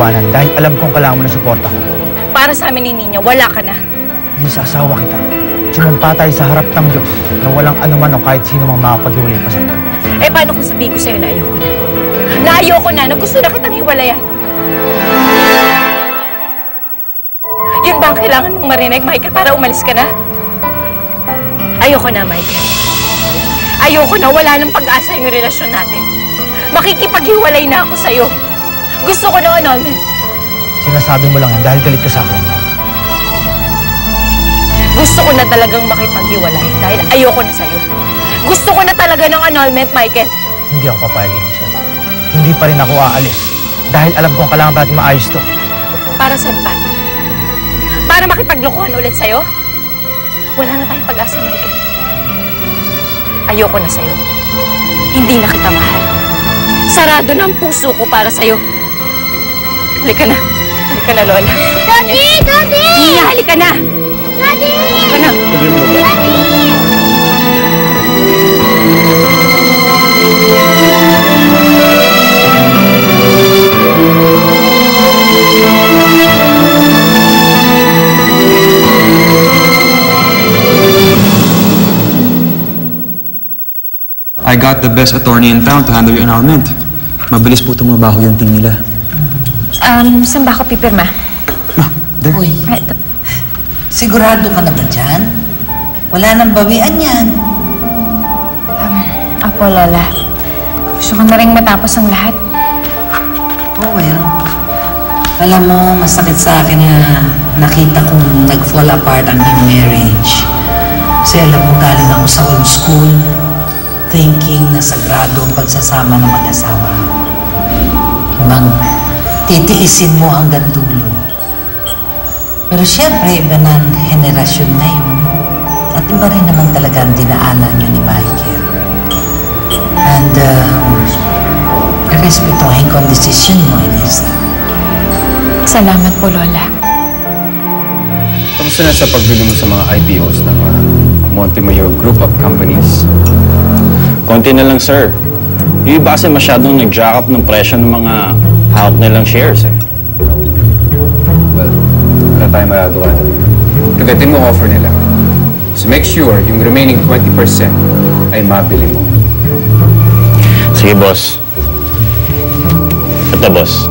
iwanan dahil alam kong kailangan mo ng suporta ko. Para sa amin ni Nina, wala ka na. Lisa, asawa kita. Sumumpa tayo sa harap ng Diyos na walang anuman o kahit sino mang makapaghiwalay pa sa'yo. Eh, paano kung sabihin ko sa'yo na ayoko na? Na ayoko na gusto na kitang hiwalayan. Yun ba ang kailangan mong marinig, Michael, para umalis ka na? Ayoko na, Michael. Ayoko na, wala nang pag-asa yung relasyon natin. Makikipaghiwalay na ako sa'yo. Gusto ko na annulment. Sinasabi mo lang yan dahil galit ka sa akin. Gusto ko na talagang makipaghiwalay dahil ayoko na sa'yo. Gusto ko na talaga ng annulment, Michael. Hindi ako papayag, Lisa. Hindi pa rin ako aalis dahil alam kong kailangan pa natin maayos to. Para saan pa? Para makipaglokohan ulit sa'yo? Wala na tayong pag-asa, Michael. Ayoko na sa'yo. Hindi na kita mahal. Sarado na ang puso ko para sa'yo. Halika na. Halika na, Lola. Daddy! Daddy! Nina, halika na! Daddy! Halika na. Daddy! I got the best attorney in town to handle your annulment. Mabilis po tumabaho yung team nila. Saan ba ako pipirma? There. Uy, sigurado ka na ba dyan? Wala nang bawian yan. Apo, Lola. Gusto ko na rin matapos ang lahat. Oh well, alam mo, masakit sa akin na nakita kong nag-fall apart ang iyong marriage. Kasi alam mo, galing ako sa old school, thinking na sagrado ang pagsasama ng mag-asawa. Hanggang titiisin mo hanggang dulo. Pero siyempre, iba na ang henerasyon ngayon. At iba rin naman talaga ang dinaanan niyo ni Michael. And, respetuhin ko ang desisyon mo, Elisa. Salamat po, Lola. Kamusta na sa pagbili mo sa mga IPOs ng Montemayor Group of Companies? Konti na lang, sir. Yung iba kasi masyadong nag-jack up ng presyo ng mga hawak nilang shares, eh. Well, wala tayong magagawa doon. Tugatin mo ang offer nila. So make sure yung remaining 20% ay mabili mo. Sige, boss. Ito, boss.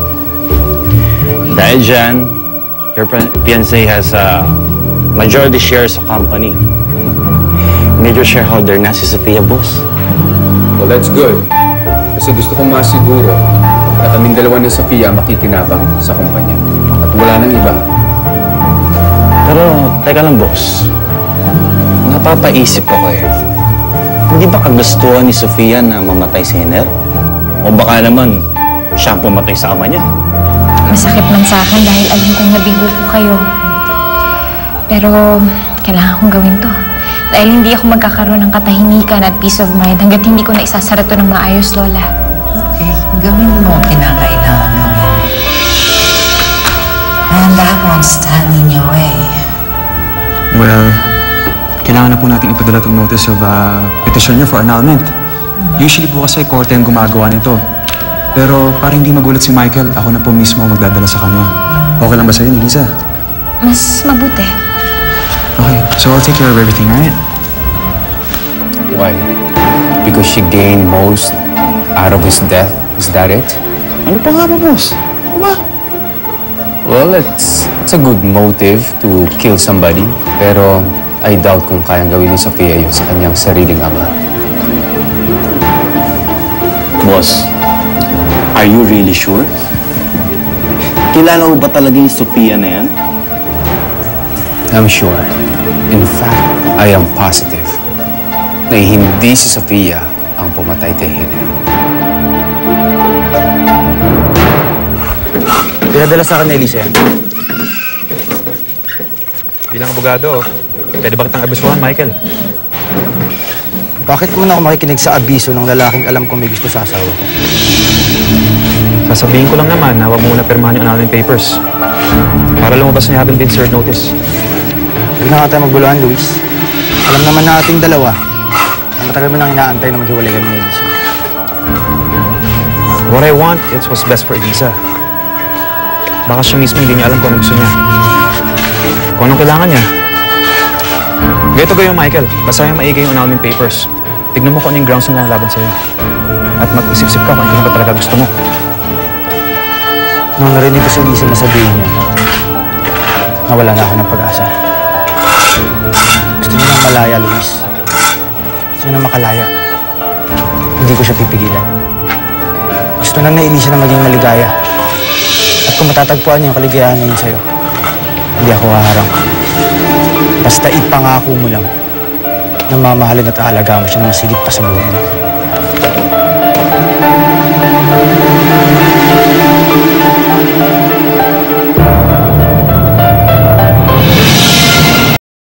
Dahil dyan, your fiancé has majority shares sa company. Major shareholder na si Sophia, boss. Well, that's good. Kasi gusto kong masiguro na kaming dalawa ni Sofia makikinabang sa kumpanya. At wala nang iba. Pero, teka lang, boss. Napapaisip ako eh. Hindi ba kagustuhan ni Sofia na mamatay si Hiner? O baka naman, siya ang pumatay sa ama niya? Masakit man sa akin dahil alam kong nabigo ko kayo. Pero, kailangan kong gawin to. Dahil hindi ako magkakaroon ng katahimikan at peace of mind hanggat hindi ko na isasara to ng maayos, Lola. Okay, gawin mo ang kinakailangan gawin. And I won't stand in your way. Well, kailangan na po natin ipadala itong notice of petition niyo for annulment. Usually po kasi korte ang gumagawa nito. Pero para hindi magulat si Michael, ako na po mismo ang magdadala sa kanya. Okay lang ba sa'yo, Lisa? Mas mabuti. Okay, so I'll take care of everything, right? Why? Because she gained most out of his death? Is that it? Ano pa nga ba, boss? Ano ba? Well, it's a good motive to kill somebody. Pero I doubt kung kayang gawin ni Sofia yun sa kanyang sariling ama. Boss, are you really sure? Kilala mo ba talaga yung Sophia na yan? I'm sure. In fact, I am positive na hindi si Sofia ang pumatay kay Hiner. Pinadala sa akin ni Elisa yan. Bilang abogado, pwede ba kitang abisuhan, Michael? Bakit naman ako makikinig sa abiso ng lalaking alam ko may gusto sa asawa ko? Sasabihin ko lang naman na huwag mo muna pirmahan yung annulment papers. Para lumabas na you haven't been served notice. Huwag na nga tayo magbuluhan, Luis. Alam naman na ating dalawa na matagal mo nang inaantay na maghiwalay kami ni Elisa. What I want is what's best for Elisa. Baka siya mismo hindi niya alam kung anong gusto niya. Kung anong kailangan niya. Ganito kayo, Michael. Basahin maigi yung annulment papers. Tignan mo kung ano yung grounds na nalaban sa'yo. At mag-isip-isip ka kung ano ba talaga gusto mo. Nung narinig ko si Lisa na sabihin niya, nawala na ako ng pag-asa. Gusto niya nang malaya, Luis. Gusto niya nang makalaya. Hindi ko siya pipigilan. Gusto na ni Elisa na maging maligaya. At kung matatagpuan niya yung kaligayahan na yun sa'yo, hindi ako haharang. Basta ipangako mo lang na mamahalin at aalagaan mo siya na masigit pa sa buhay mo.